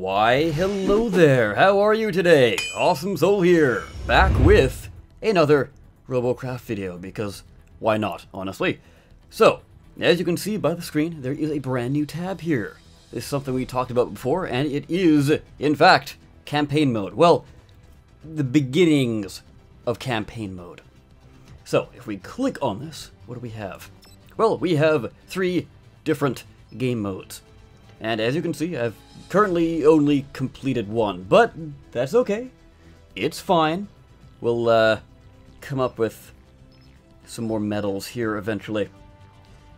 Why, hello there, how are you today? Awesome Soul here, back with another Robocraft video, because why not, honestly? So, as you can see by the screen, there is a brand new tab here. This is something we talked about before, and it is, in fact, campaign mode. Well, the beginnings of campaign mode. So, if we click on this, what do we have? Well, we have 3 different game modes. And as you can see, I've currently only completed 1, but that's okay. It's fine. We'll come up with some more medals here eventually.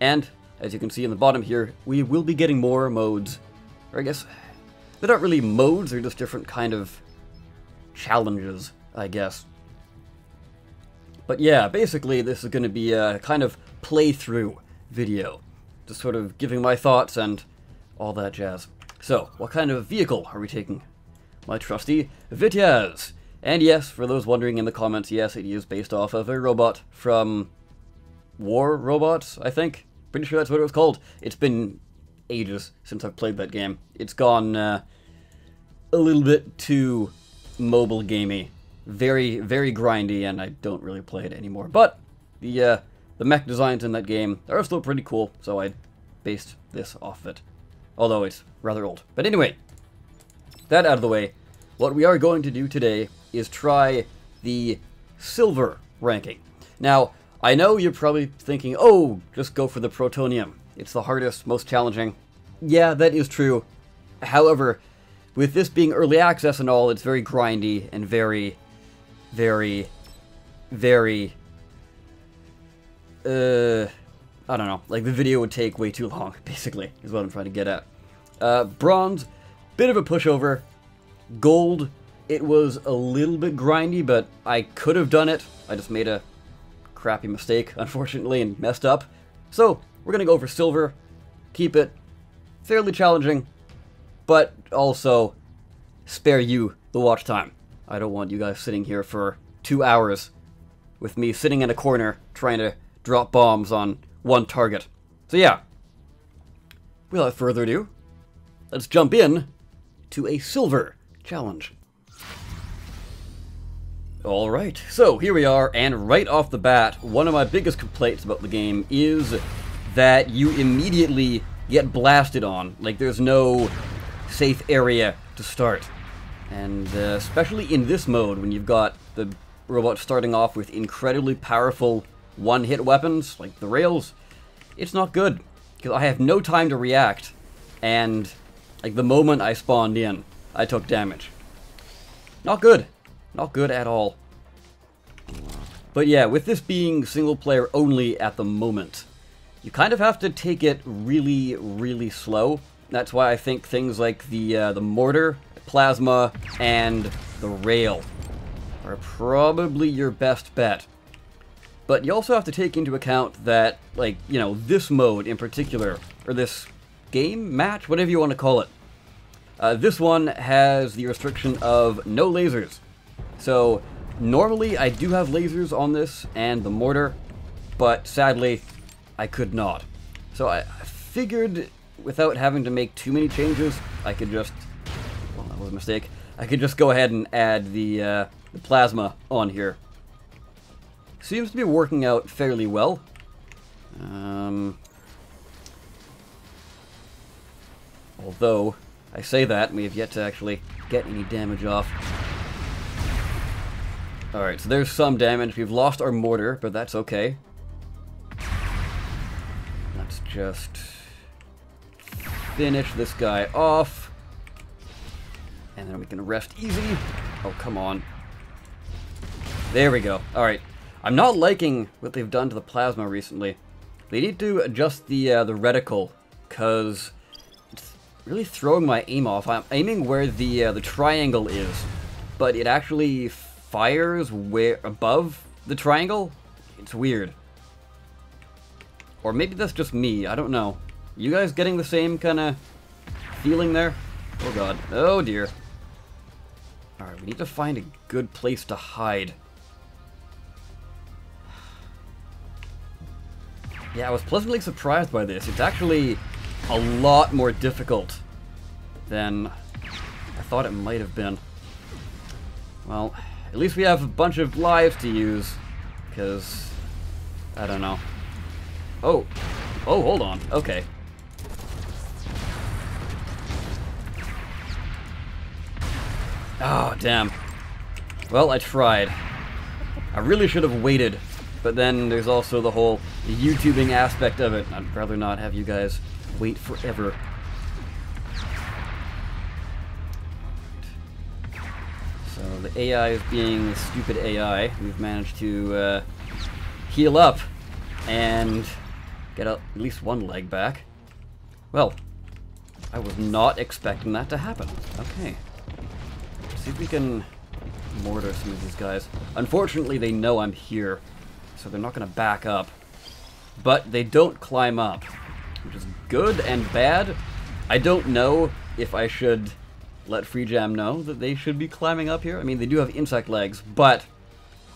And as you can see in the bottom here, we will be getting more modes. Or I guess, they're not really modes, they're just different kind of challenges, I guess. But yeah, basically this is going to be a kind of playthrough video. Just sort of giving my thoughts and all that jazz. So, what kind of vehicle are we taking? My trusty Vityaz. And yes, for those wondering in the comments, yes, it is based off of a robot from War Robots, I think. Pretty sure that's what it was called. It's been ages since I've played that game. It's gone a little bit too mobile gamey. Very, very grindy, and I don't really play it anymore. But the mech designs in that game are still pretty cool, so I based this off of it. Although it's rather old. But anyway, that out of the way, what we are going to do today is try the silver ranking. Now, I know you're probably thinking, oh, just go for the Protonium. It's the hardest, most challenging. Yeah, that is true. However, with this being early access and all, it's very grindy and very, very, very, I don't know, like the video would take way too long, basically, is what I'm trying to get at. Bronze, bit of a pushover. Gold, it was a little bit grindy, but I could have done it. I just made a crappy mistake, unfortunately, and messed up. So, we're gonna go for silver, keep it fairly challenging, but also spare you the watch time. I don't want you guys sitting here for 2 hours with me sitting in a corner trying to drop bombs on one target. So yeah, without further ado, let's jump in to a silver challenge. Alright, so here we are, and right off the bat, one of my biggest complaints about the game is that you immediately get blasted on. Like, there's no safe area to start. And especially in this mode, when you've got the robot starting off with incredibly powerful one-hit weapons, like the rails, it's not good, because I have no time to react, and like the moment I spawned in, I took damage. Not good. Not good at all. But yeah, with this being single player only at the moment, you kind of have to take it really, really slow. That's why I think things like the mortar, plasma, and the rail are probably your best bet. But you also have to take into account that, like, you know, this mode in particular, or this game, match, whatever you want to call it, this one has the restriction of no lasers. So, normally I do have lasers on this and the mortar, but sadly, I could not. So I figured, without having to make too many changes, I could just, well, that was a mistake, I could just go ahead and add the plasma on here. Seems to be working out fairly well. Although, I say that, we have yet to actually get any damage off. Alright, so there's some damage. We've lost our mortar, but that's okay. Let's just finish this guy off. And then we can rest easy. Oh, come on. There we go. Alright. I'm not liking what they've done to the plasma recently. They need to adjust the reticle, because it's really throwing my aim off. I'm aiming where the triangle is, but it actually fires where above the triangle. It's weird. Or maybe that's just me. I don't know. You guys getting the same kind of feeling there? Oh god. Oh dear. Alright, we need to find a good place to hide. Yeah, I was pleasantly surprised by this. It's actually a lot more difficult than I thought it might have been. Well, at least we have a bunch of lives to use, because I don't know. Oh, hold on. Okay. Oh, damn. Well, I tried. I really should have waited, but then there's also the whole YouTubing aspect of it. I'd rather not have you guys wait forever. So the AI is being the stupid AI. We've managed to heal up and get at least one leg back. Well, I was not expecting that to happen. Okay. Let's see if we can mortar some of these guys. Unfortunately, they know I'm here, so they're not going to back up. But they don't climb up, which is good and bad. I don't know if I should let Free Jam know that they should be climbing up here. I mean, they do have insect legs, but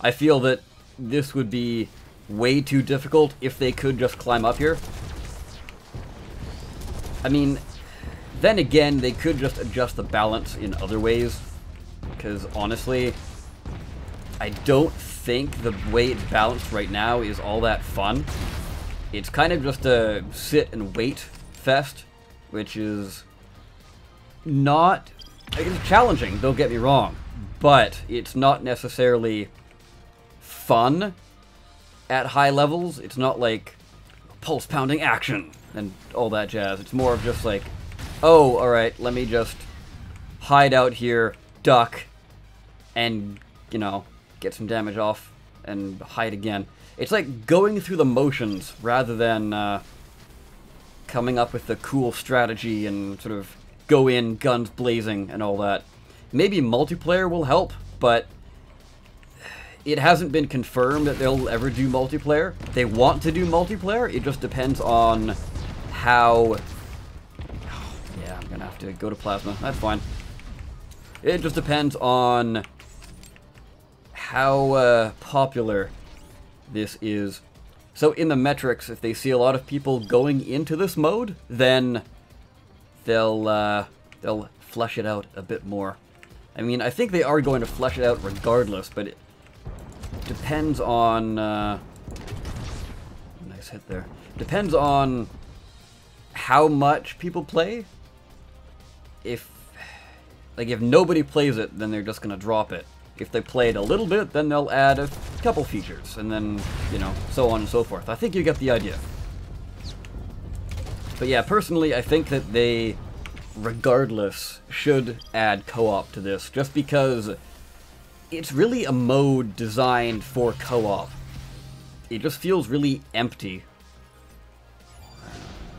I feel that this would be way too difficult if they could just climb up here. I mean, then again, they could just adjust the balance in other ways, because honestly, I don't think the way it's balanced right now is all that fun. It's kind of just a sit and wait fest, which is not... It's challenging, don't get me wrong, but it's not necessarily fun at high levels. It's not like pulse-pounding action and all that jazz. It's more of just like, oh, alright, let me just hide out here, duck, and, you know, get some damage off and hide again. It's like going through the motions rather than coming up with the cool strategy and sort of go in guns blazing and all that. Maybe multiplayer will help, but it hasn't been confirmed that they'll ever do multiplayer. They want to do multiplayer, it just depends on how... Yeah, I'm gonna have to go to plasma, that's fine. It just depends on how popular this is. So in the metrics, if they see a lot of people going into this mode, then they'll flesh it out a bit more. I mean, I think they are going to flesh it out regardless, but it depends on... nice hit there. Depends on how much people play. If nobody plays it, then they're just going to drop it. If they play it a little bit, then they'll add a couple features, and then, you know, so on and so forth. I think you get the idea. But yeah, personally, I think that they, regardless, should add co-op to this, just because it's really a mode designed for co-op. It just feels really empty.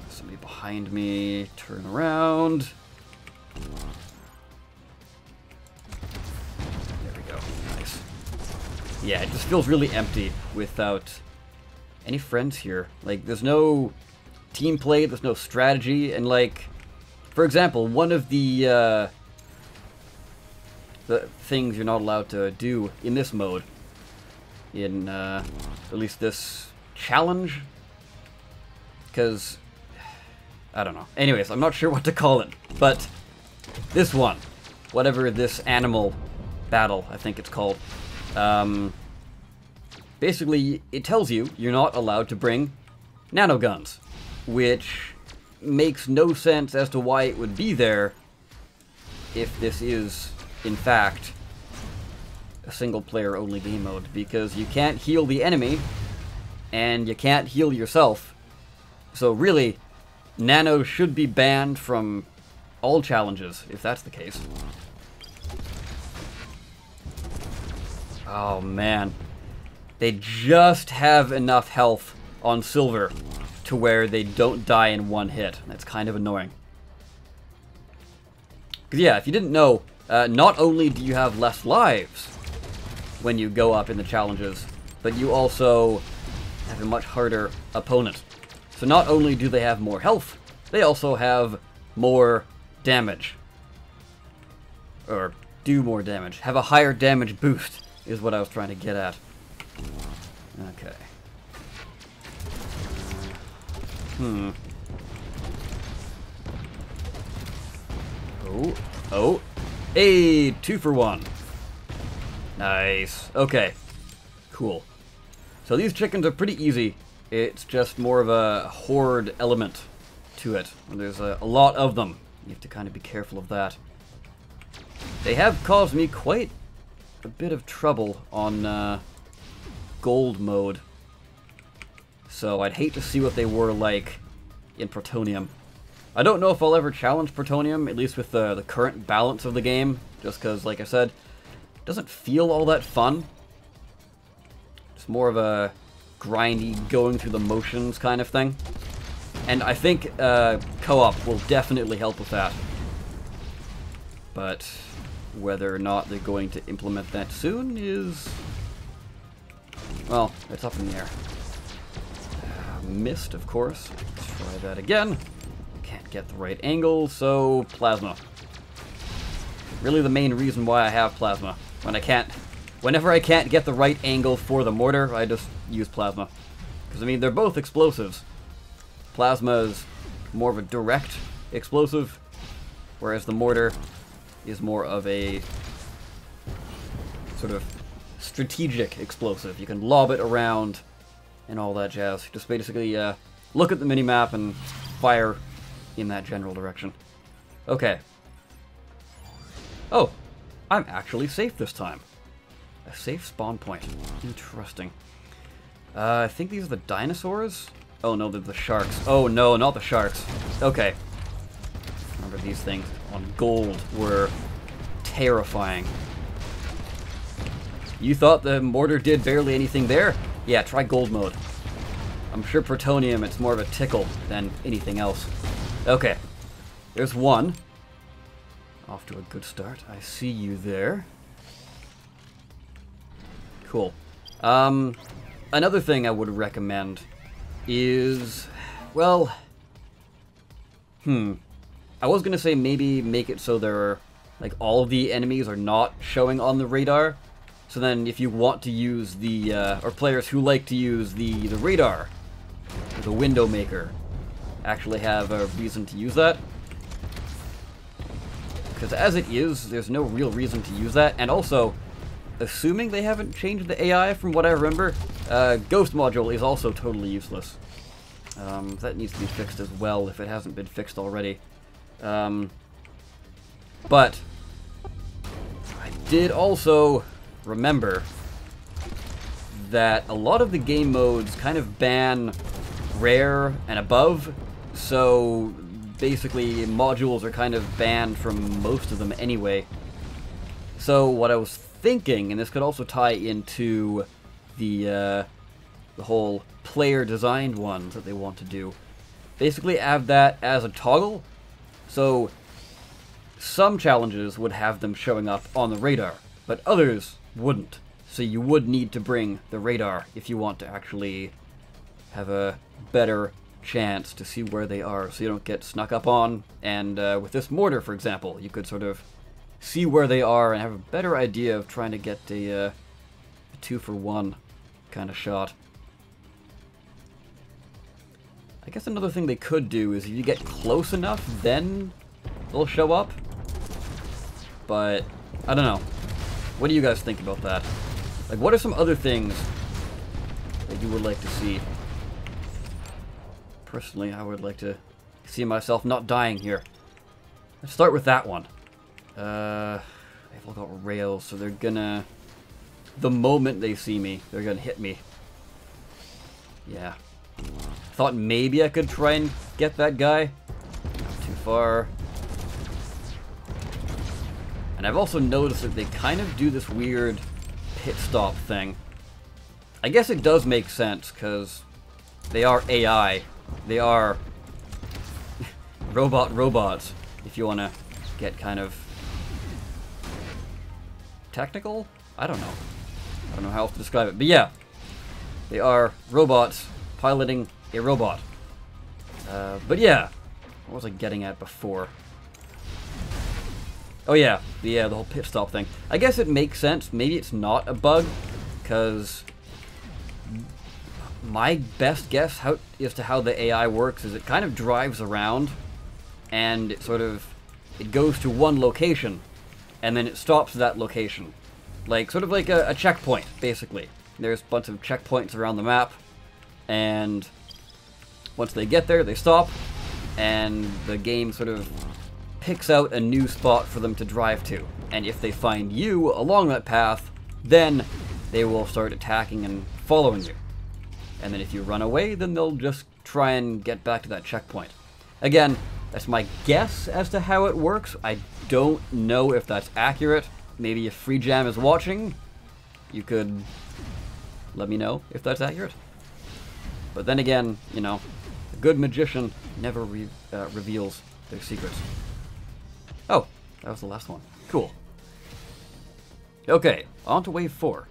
Somebody behind me, turn around. Yeah, it just feels really empty without any friends here. Like, there's no team play, there's no strategy, and like, for example, one of the things you're not allowed to do in this mode, in at least this challenge, because, I don't know. Anyways, I'm not sure what to call it, but this one, whatever this animal battle, I think it's called, basically, it tells you you're not allowed to bring nanoguns, which makes no sense as to why it would be there if this is, in fact, a single-player only game mode, because you can't heal the enemy, and you can't heal yourself. So really, nano should be banned from all challenges, if that's the case. Oh man, they just have enough health on silver to where they don't die in one hit. That's kind of annoying. Because yeah, if you didn't know, not only do you have less lives when you go up in the challenges, but you also have a much harder opponent. So not only do they have more health, they also have more damage. Or do more damage. Have a higher damage boost, is what I was trying to get at. Okay. Oh. Hey, 2 for 1. Nice. Okay. Cool. So these chickens are pretty easy. It's just more of a horde element to it. There's a lot of them. You have to kind of be careful of that. They have caused me quite a bit of trouble on gold mode. So I'd hate to see what they were like in Protonium. I don't know if I'll ever challenge Protonium, at least with the current balance of the game, just because, like I said, it doesn't feel all that fun. It's more of a grindy, going through the motions kind of thing. And I think co-op will definitely help with that. But whether or not they're going to implement that soon is... well, it's up in the air. Missed, of course. Let's try that again. Can't get the right angle, so plasma. Really the main reason why I have plasma. Whenever I can't get the right angle for the mortar, I just use plasma. Because, I mean, they're both explosives. Plasma is more of a direct explosive, whereas the mortar is more of a sort of strategic explosive. You can lob it around and all that jazz. Just basically look at the minimap and fire in that general direction. Okay. Oh, I'm actually safe this time. A safe spawn point. Interesting. I think these are the dinosaurs? Oh no, they're the sharks. Oh no, not the sharks. Okay. Remember, these things on gold were terrifying. You thought the mortar did barely anything there? Yeah, try gold mode. I'm sure Protonium, it's more of a tickle than anything else. Okay. There's one. Off to a good start. I see you there. Cool. Another thing I would recommend is, well, I was gonna say maybe make it so there, like, all of the enemies are not showing on the radar. So then if you want to use the, or players who like to use the radar, the window maker, actually have a reason to use that. Because as it is, there's no real reason to use that. And also, assuming they haven't changed the AI from what I remember, Ghost module is also totally useless. That needs to be fixed as well if it hasn't been fixed already. But I did also remember that a lot of the game modes kind of ban rare and above, so basically modules are kind of banned from most of them anyway. So what I was thinking, and this could also tie into the whole player designed ones that they want to do, basically have that as a toggle. So some challenges would have them showing up on the radar, but others wouldn't. So you would need to bring the radar if you want to actually have a better chance to see where they are, so you don't get snuck up on. And with this mortar, for example, you could sort of see where they are and have a better idea of trying to get a 2-for-1 kind of shot. I guess another thing they could do is if you get close enough, then they'll show up. But I don't know. What do you guys think about that? Like, what are some other things that you would like to see? Personally, I would like to see myself not dying here. Let's start with that one. They've all got rails, so they're gonna... the moment they see me, they're gonna hit me. Yeah. Thought maybe I could try and get that guy. Not too far. And I've also noticed that they kind of do this weird pit stop thing. I guess it does make sense, because they are AI. They are robots, if you want to get kind of technical? I don't know. I don't know how else to describe it. But yeah, they are robots piloting a robot. But yeah, what was I getting at before? Oh yeah, the whole pit stop thing. I guess it makes sense. Maybe it's not a bug, because my best guess as to how the AI works is it kind of drives around, and it goes to one location, and then it stops at that location. Like, sort of like a checkpoint, basically. There's a bunch of checkpoints around the map, and once they get there, they stop, and the game sort of picks out a new spot for them to drive to. And if they find you along that path, then they will start attacking and following you. And then if you run away, then they'll just try and get back to that checkpoint. Again, that's my guess as to how it works. I don't know if that's accurate. Maybe if Free Jam is watching, you could let me know if that's accurate. But then again, you know, a good magician never reveals their secrets. Oh, that was the last one. Cool. Okay, on to wave 4.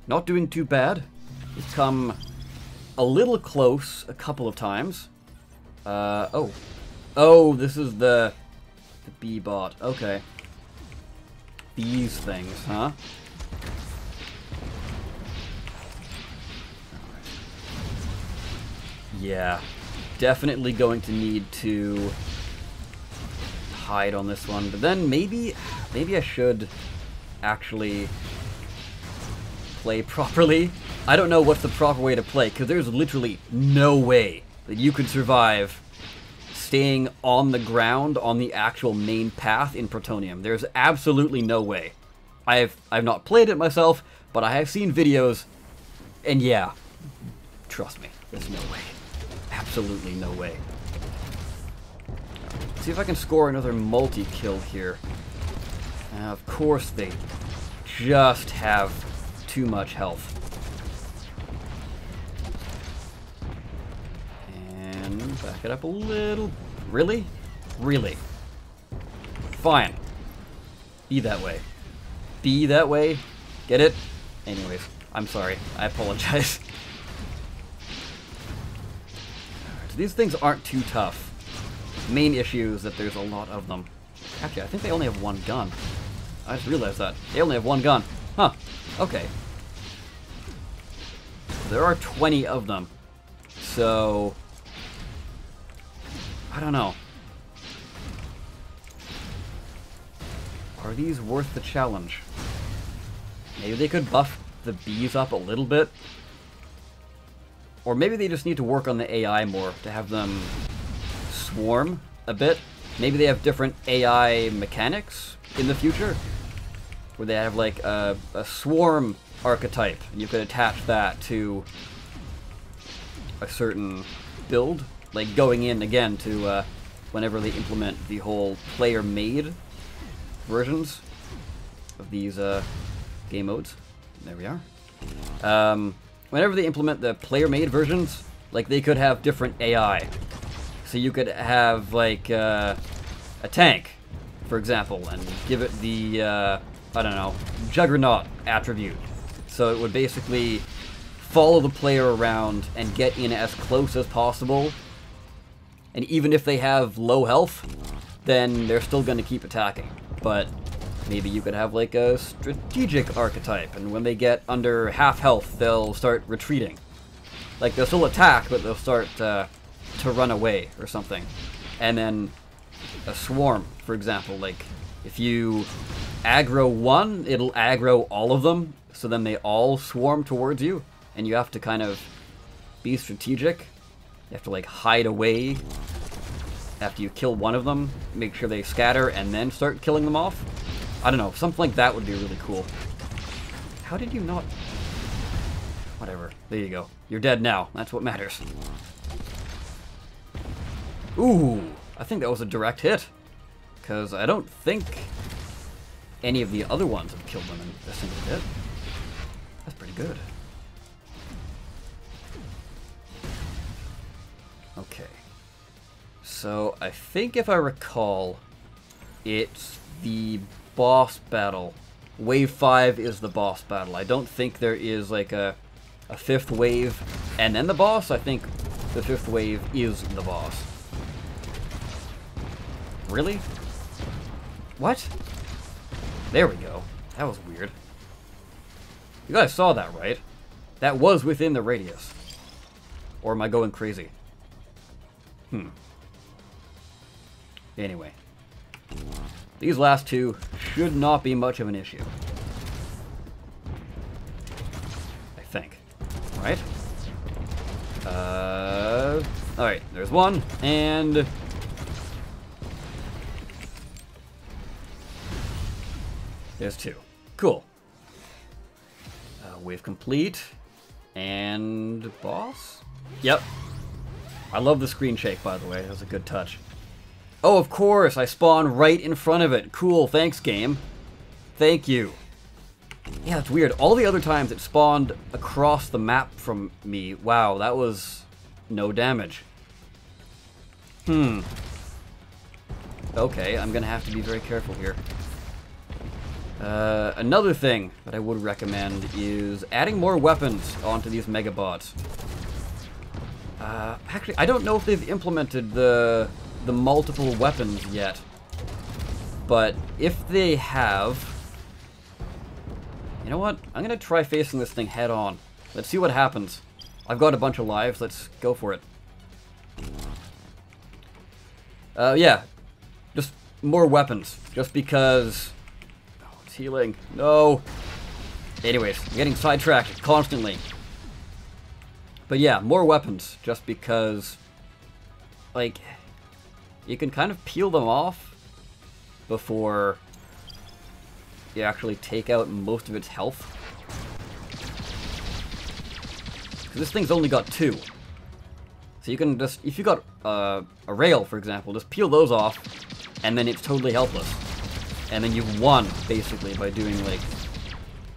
Not doing too bad. We've come a little close a couple of times. Oh, this is the bee bot. Okay. These things, huh? Yeah, definitely going to need to hide on this one, but then maybe I should actually play properly. I don't know what's the proper way to play, because there's literally no way that you could survive staying on the ground on the actual main path in Protonium. There's absolutely no way. I've not played it myself, but I have seen videos, and yeah, trust me, there's no way. Absolutely no way. Let's see if I can score another multi-kill here. Of course they just have too much health. And back it up a little. Really? Really? Fine. Be that way. Be that way. Get it? Anyways, I'm sorry. I apologize. So these things aren't too tough. Main issue is that there's a lot of them. Actually, I think they only have one gun. I just realized that. They only have one gun. Huh. Okay. There are 20 of them. So I don't know. Are these worth the challenge? Maybe they could buff the bees up a little bit. Or maybe they just need to work on the AI more to have them swarm a bit. Maybe they have different AI mechanics in the future, where they have like a swarm archetype, and you could attach that to a certain build, like going in again to whenever they implement the whole player-made versions of these game modes. There we are. Whenever they implement the player-made versions, like they could have different AI. So you could have like a tank, for example, and give it the I don't know, Juggernaut attribute. So it would basically follow the player around and get in as close as possible. And even if they have low health, then they're still going to keep attacking. But maybe you could have like a strategic archetype, and when they get under half health, they'll start retreating. Like they'll still attack, but they'll start to run away or something. And then a swarm, for example, like if you aggro one, it'll aggro all of them, so then they all swarm towards you, and you have to kind of be strategic. You have to like hide away after you kill one of them, make sure they scatter, and then start killing them off. I don't know, something like that would be really cool. How did you not... Whatever, there you go. You're dead now, that's what matters. Ooh, I think that was a direct hit, because I don't think any of the other ones have killed them in a single hit. That's pretty good. Okay. So, I think if I recall, it's the boss battle. Wave 5 is the boss battle. I don't think there is like a fifth wave and then the boss. I think the fifth wave is the boss. Really? What? There we go. That was weird. You guys saw that, right? That was within the radius. Or am I going crazy? Anyway. These last two should not be much of an issue. I think. Right? Alright, there's one, and... there's two. Cool. Wave complete. And... boss? Yep. I love the screen shake, by the way. That was a good touch. Oh, of course! I spawned right in front of it. Cool, thanks, game. Thank you. Yeah, that's weird. All the other times it spawned across the map from me. Wow, that was no damage. Okay, I'm gonna have to be very careful here. Another thing that I would recommend is adding more weapons onto these megabots. Actually, I don't know if they've implemented the multiple weapons yet. But if they have... you know what? I'm gonna try facing this thing head on. Let's see what happens. I've got a bunch of lives. Let's go for it. Yeah. Just more weapons. Just because... oh, it's healing. No! Anyways, I'm getting sidetracked constantly. But yeah, more weapons. Just because... like... you can kind of peel them off before you actually take out most of its health. This thing's only got 2. So you can just, if you got a rail, for example, just peel those off, and then it's totally helpless. And then you've won, basically, by doing, like,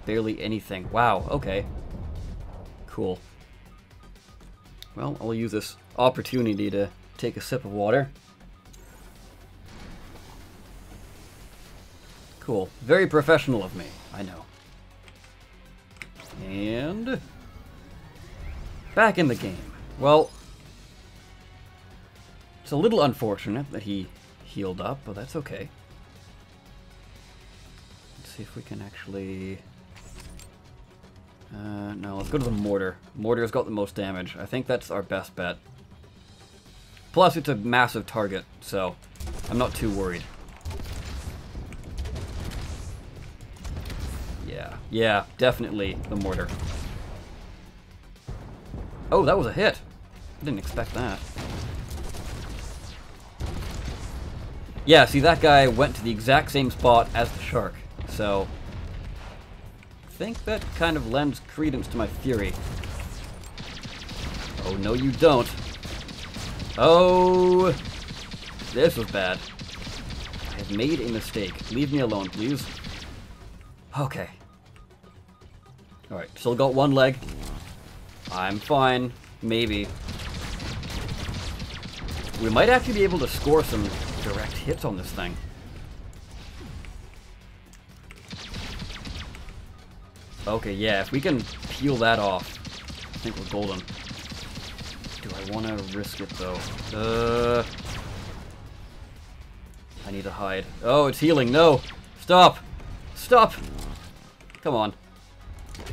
barely anything. Wow, okay. Cool. Well, I'll use this opportunity to take a sip of water. Cool. Very professional of me, I know. And... back in the game. Well, it's a little unfortunate that he healed up, but that's okay. Let's see if we can actually... no, let's go to the mortar. Mortar's got the most damage. I think that's our best bet. Plus, it's a massive target, so I'm not too worried. Yeah, definitely the mortar. Oh, that was a hit. I didn't expect that. Yeah, see, that guy went to the exact same spot as the shark, so... I think that kind of lends credence to my theory. Oh, no you don't. Oh! This was bad. I have made a mistake. Leave me alone, please. Okay. Alright, still got one leg. I'm fine. Maybe. We might actually be able to score some direct hits on this thing. Okay, yeah, if we can peel that off, I think we're golden. Do I want to risk it, though? I need to hide. Oh, it's healing. No! Stop! Stop! Come on.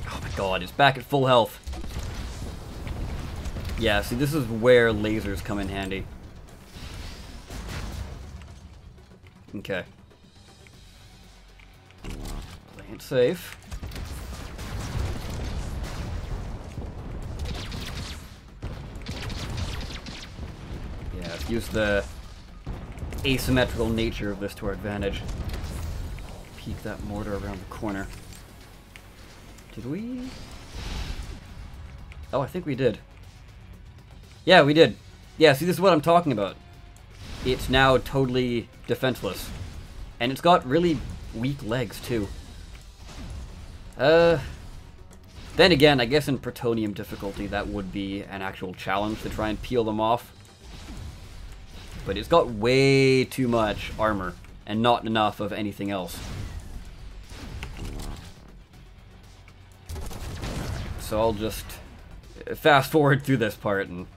Oh my god, it's back at full health. Yeah, see, this is where lasers come in handy. Okay. Playing it safe. Yeah, let's use the asymmetrical nature of this to our advantage. Peek that mortar around the corner. Did we? Oh, I think we did. Yeah, we did. Yeah, see, this is what I'm talking about. It's now totally defenseless. And it's got really weak legs, too. Then again, I guess in Protonium difficulty, that would be an actual challenge to try and peel them off. But it's got way too much armor, and not enough of anything else. So I'll just fast forward through this part and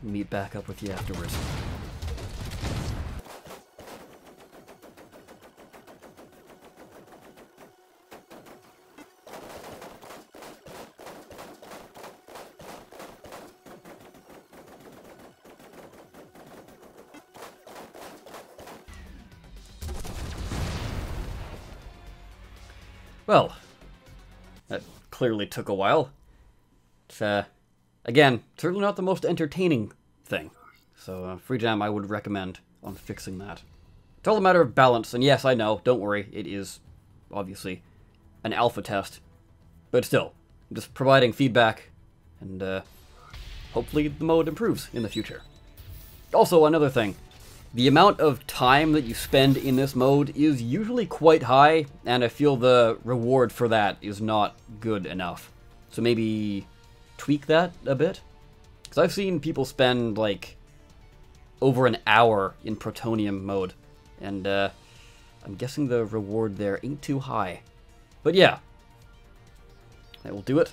meet back up with you afterwards. Well, that clearly took a while. It's, again, certainly not the most entertaining thing. So, free jam I would recommend on fixing that. It's all a matter of balance, and yes, I know, don't worry, it is obviously an alpha test. But still, I'm just providing feedback, and hopefully the mode improves in the future. Also, another thing, the amount of time that you spend in this mode is usually quite high, and I feel the reward for that is not good enough. So maybe tweak that a bit? Because I've seen people spend, like, over an hour in Protonium mode, and I'm guessing the reward there ain't too high. But yeah, that will do it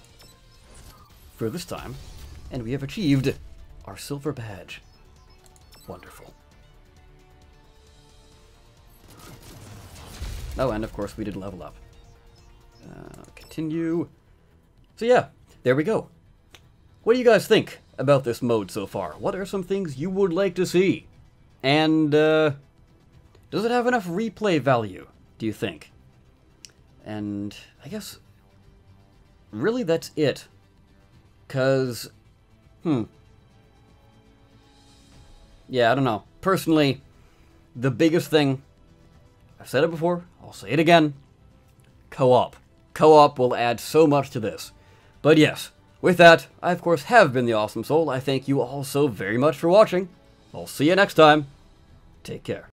for this time, and we have achieved our silver badge. Wonderful. Oh, and of course we did level up. Continue. So yeah, there we go. What do you guys think about this mode so far? What are some things you would like to see? And does it have enough replay value, do you think? And I guess really that's it. 'Cause, yeah, I don't know. Personally, the biggest thing, I've said it before, I'll say it again, co-op. Co-op will add so much to this. But yes, with that, I of course have been the Awesome Soul. I thank you all so very much for watching. I'll see you next time. Take care.